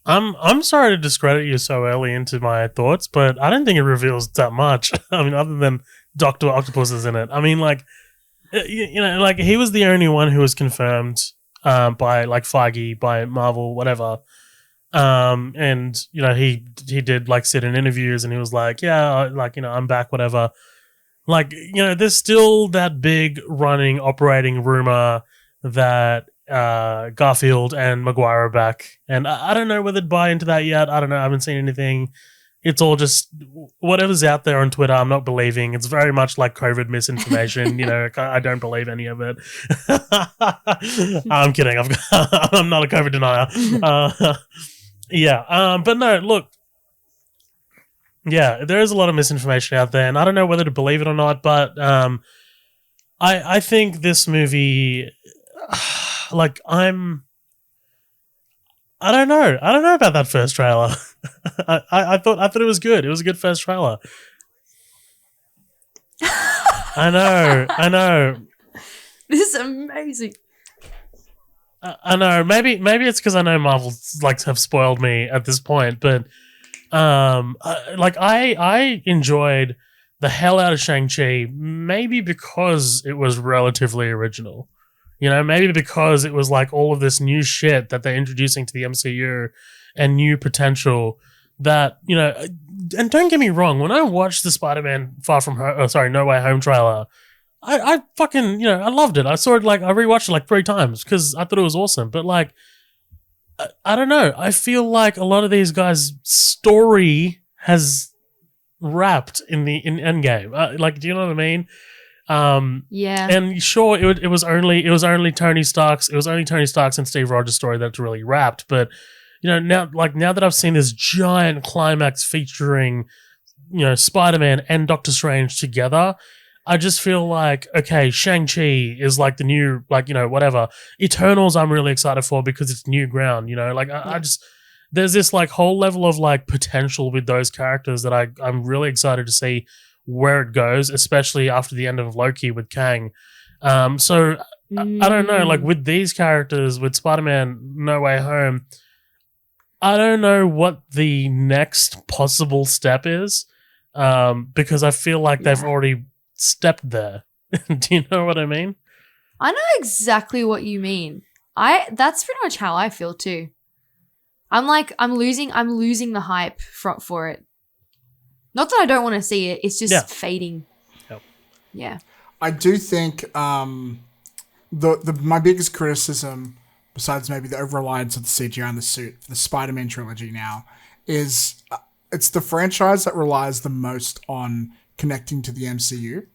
I'm sorry to discredit you so early into my thoughts, but I don't think it reveals that much. I mean, other than Doctor Octopus is in it. I mean, like, like he was the only one who was confirmed by like Feige, by Marvel, whatever. And he did like sit in interviews and he was like, yeah, like I'm back, whatever. Like there's still that big running operating rumor that Garfield and Maguire are back, and I don't know whether to buy into that yet. I don't know. I haven't seen anything. It's all just whatever's out there on Twitter. I'm not believing. It's very much like COVID misinformation. I don't believe any of it. I'm kidding. I'm not a COVID denier. Yeah. But no, look. Yeah, there is a lot of misinformation out there, and I don't know whether to believe it or not. But I think this movie, like I don't know. I don't know about that first trailer. I thought it was good. It was a good first trailer. I know. This is amazing. I know. Maybe it's because I know Marvel like have spoiled me at this point, but I enjoyed the hell out of Shang-Chi, maybe because it was relatively original. Maybe because it was like all of this new shit that they're introducing to the MCU and new potential that, and don't get me wrong, when I watched the Spider-Man No Way Home trailer, I fucking, I loved it. I saw it, like, I rewatched it like 3 times because I thought it was awesome. But like, I don't know. I feel like a lot of these guys' story has wrapped in Endgame. Like, do you know what I mean? Yeah. And sure, it was only Tony Stark's and Steve Rogers' story that's really wrapped. But now that I've seen this giant climax featuring Spider-Man and Doctor Strange together, I just feel like, okay, Shang-Chi is like the new, like, whatever. Eternals I'm really excited for because it's new ground, I just, there's this like whole level of like potential with those characters that I'm really excited to see where it goes, especially after the end of Loki with Kang. So I don't know, like with these characters, with Spider-Man No Way Home, I don't know what the next possible step is, because I feel like they've already stepped there. Do you know what I mean? I know exactly what you mean. That's pretty much how I feel too. I'm losing the hype for it. Not that I don't want to see it, it's just fading. Yep. Yeah. I do think my biggest criticism, besides maybe the over-reliance of the CGI and the suit for the Spider-Man trilogy now, is it's the franchise that relies the most on connecting to the MCU.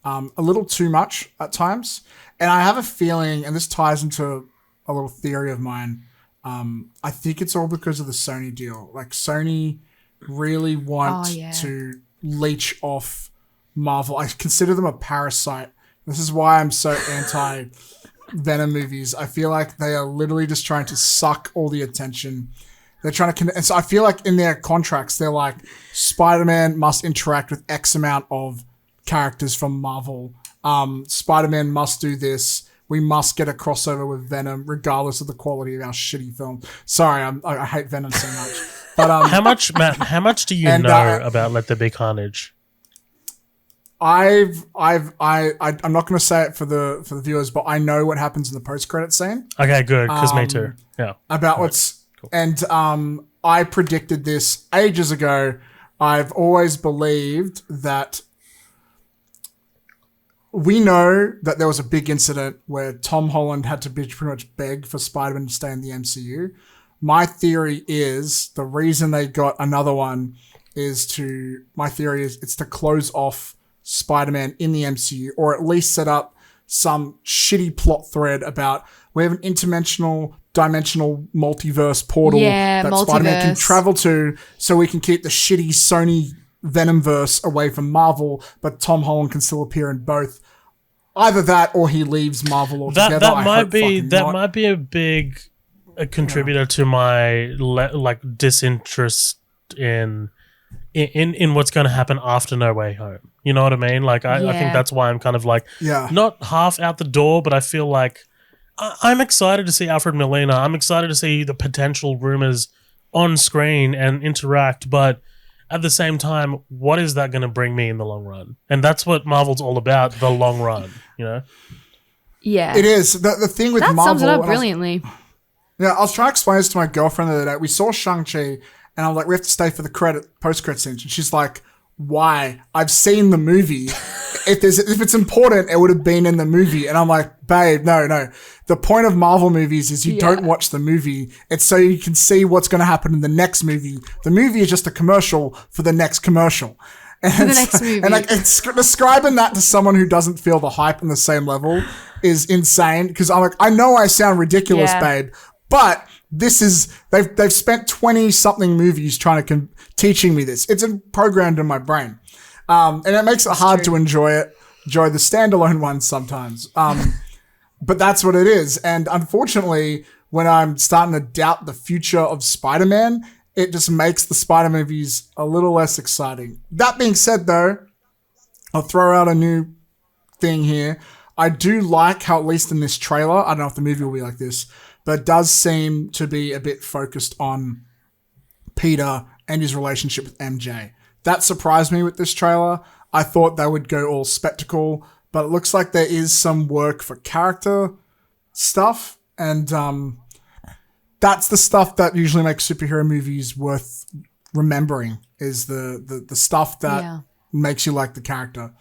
A little too much at times. And I have a feeling, and this ties into a little theory of mine, I think it's all because of the Sony deal. Like, Sony really want to leech off Marvel. I consider them a parasite. This is why I'm so anti Venom movies. I feel like they are literally just trying to suck all the attention. They're trying to and so I feel like in their contracts, they're like, Spider-Man must interact with X amount of characters from Marvel. Spider-Man must do this. We must get a crossover with Venom, regardless of the quality of our shitty film. Sorry, I hate Venom so much. But how much, Matt? How much do you know about Let There Be Carnage? I'm not going to say it for the viewers, but I know what happens in the post-credit scene. Okay, good, because me too. Yeah. About what's cool. And I predicted this ages ago. I've always believed that we know that there was a big incident where Tom Holland had to pretty much beg for Spider-Man to stay in the MCU. My theory is the reason they got another one it's to close off Spider-Man in the MCU, or at least set up some shitty plot thread about we have an dimensional multiverse portal that Spider-Man can travel to, so we can keep the shitty Sony Venomverse away from Marvel, but Tom Holland can still appear in both. Either that, or he leaves Marvel altogether. That might be a big contributor to my disinterest in what's going to happen after No Way Home. You know what I mean? Like, I think that's why I'm kind of like not half out the door, but I feel like I'm excited to see Alfred Molina. I'm excited to see the potential rumors on screen and interact, but at the same time, what is that going to bring me in the long run? And that's what Marvel's all about, the long run, you know? Yeah. It is. The thing with That Marvel... sums it up brilliantly. I was trying to explain this to my girlfriend the other day. We saw Shang-Chi, and I'm like, we have to stay for the post-credit scene. And she's like, why? I've seen the movie. If it's important, it would have been in the movie. And I'm like, babe, no. The point of Marvel movies is you don't watch the movie. It's so you can see what's going to happen in the next movie. The movie is just a commercial for the next commercial. And For the next movie. And like describing that to someone who doesn't feel the hype on the same level is insane. Because I'm like, I know I sound ridiculous, babe, but this is they've spent 20 something movies trying to teaching me this. It's programmed in my brain, and it makes it hard to enjoy the standalone ones sometimes. But that's what it is. And unfortunately, when I'm starting to doubt the future of Spider-Man, it just makes the Spider movies a little less exciting. That being said, though, I'll throw out a new thing here. I do like how, at least in this trailer, I don't know if the movie will be like this, but it does seem to be a bit focused on Peter and his relationship with MJ. That surprised me with this trailer. I thought they would go all spectacle, but it looks like there is some work for character stuff, and that's the stuff that usually makes superhero movies worth remembering, is the stuff that makes you like the character.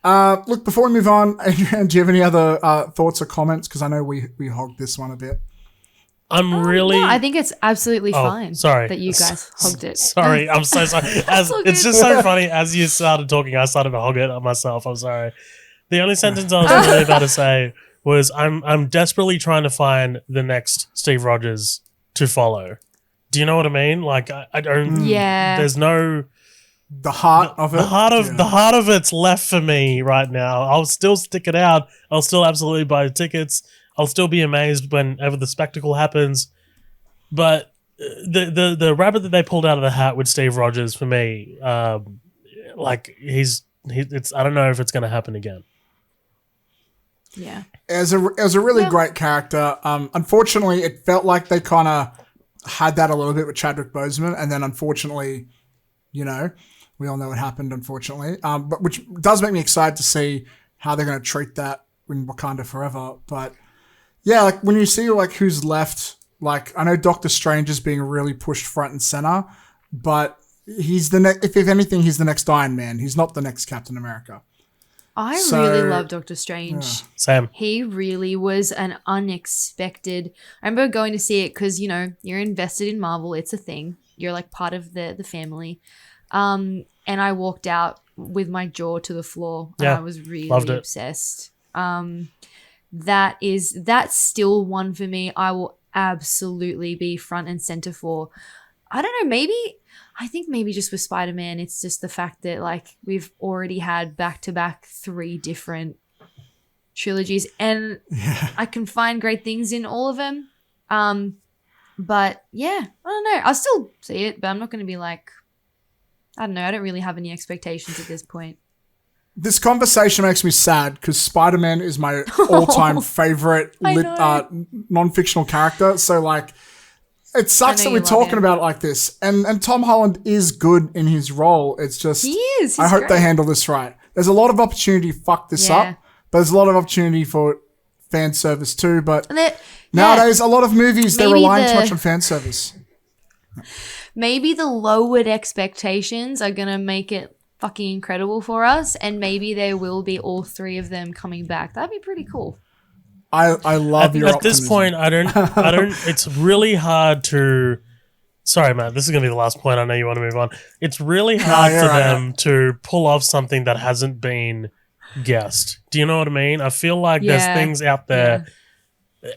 Look, before we move on, Adrian, do you have any other thoughts or comments? Because I know we hogged this one a bit. No, I think it's absolutely fine. Sorry that you guys hogged it. Sorry, I'm so sorry. It's just so funny. As you started talking, I started to hog it on myself. I'm sorry. The only sentence I was really about to say was, I'm desperately trying to find the next Steve Rogers to follow. Do you know what I mean? Like, I don't. Yeah. There's no. The heart of it. The heart of it's left for me right now. I'll still stick it out. I'll still absolutely buy the tickets. I'll still be amazed whenever the spectacle happens. But the rabbit that they pulled out of the hat with Steve Rogers, for me, like it's I don't know if it's going to happen again. Yeah. It was a really great character. Unfortunately, it felt like they kind of had that a little bit with Chadwick Boseman, and then unfortunately, we all know what happened, unfortunately. But which does make me excited to see how they're going to treat that in Wakanda Forever. But yeah, like when you see like who's left, like I know Doctor Strange is being really pushed front and center, but he's the next. If anything, he's the next Iron Man. He's not the next Captain America. I really love Doctor Strange. Yeah. Same. He really was an unexpected. I remember going to see it because you're invested in Marvel. It's a thing. You're like part of the family. And I walked out with my jaw to the floor. And I was really obsessed. That's still one for me. I will absolutely be front and center for. I don't know, I think maybe just with Spider-Man, it's just the fact that like we've already had back-to-back 3 different trilogies, and I can find great things in all of them. But yeah, I don't know. I'll still see it, but I'm not going to be like, I don't know. I don't really have any expectations at this point. This conversation makes me sad because Spider-Man is my all-time favorite non-fictional character. So like, it sucks that we're talking about it like this. And Tom Holland is good in his role. It's just, he is. He's I hope great. they handle this right. There's a lot of opportunity to fuck this up, but there's a lot of opportunity for fan service too. But nowadays, a lot of movies, they're relying too much on fan service. Maybe the lowered expectations are going to make it fucking incredible for us, and maybe there will be all 3 of them coming back. That'd be pretty cool. I love your At this point, I don't it's really hard to, sorry Matt, this is going to be the last point. I know you want to move on. It's really hard for them to pull off something that hasn't been guessed. Do you know what I mean? I feel like there's things out there.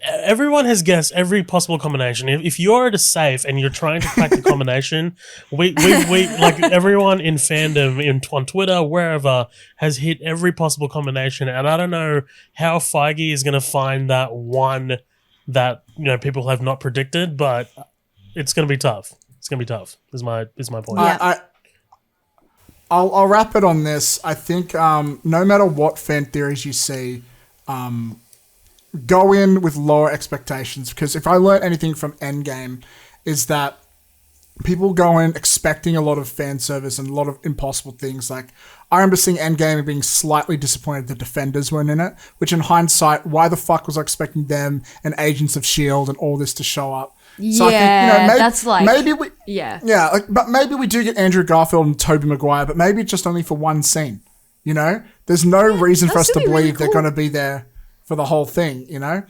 Everyone has guessed every possible combination. If you're at a safe and you're trying to crack the combination, we like everyone in fandom, on Twitter, wherever, has hit every possible combination. And I don't know how Feige is going to find that one that people have not predicted, but it's going to be tough. It's going to be tough. Is my point. I'll wrap it on this. I think no matter what fan theories you see, go in with lower expectations, because if I learned anything from Endgame is that people go in expecting a lot of fan service and a lot of impossible things. Like, I remember seeing Endgame and being slightly disappointed the Defenders weren't in it, which in hindsight, why the fuck was I expecting them and Agents of S.H.I.E.L.D. and all this to show up? So I think, maybe, that's like... maybe we... Yeah. Like, but maybe we do get Andrew Garfield and Tobey Maguire, but maybe just only for one scene, you know? There's no reason for us to believe they're going to be there for the whole thing, you know?